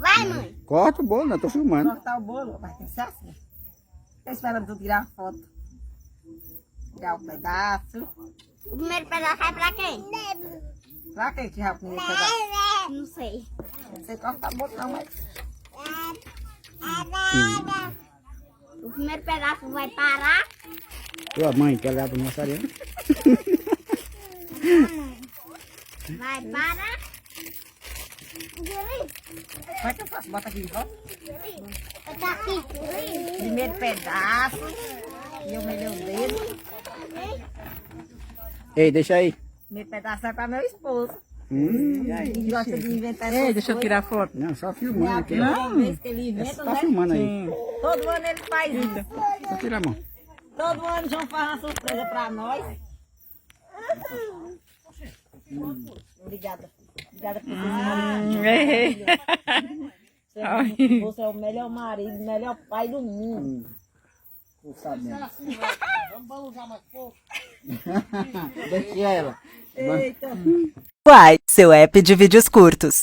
Vai, mãe. Corta o bolo, né? Tô filmando. Cortar o bolo, mas tem que ser assim. Tô esperando tu tirar a foto. Tirar o pedaço. O primeiro pedaço é pra quem? Pra quem tirar o primeiro pedaço? Não sei. Não sei cortar o bolo não, mas... O primeiro pedaço vai parar. Tua mãe quer levar pro aniversário? Vai parar. Como é que eu faço? Bota aqui de volta. Tá aqui. Primeiro pedaço. E eu melhei o dedo. Ei, deixa aí. Primeiro pedaço é pra meu esposo. Ei, E gosta de inventar essas Ei, deixa eu coisas. tirar foto. não, só É filmando a aqui. primeira vez que ele inventa, Tá né? filmando aí. Todo ano ele faz isso. Só tira a mão. Todo ano o João faz uma surpresa pra nós. Obrigada. Obrigada por vocês. Você é o melhor marido, o melhor pai do mundo. Tu sabe mesmo. Deixa ela. Eita. Uai, seu app de vídeos curtos.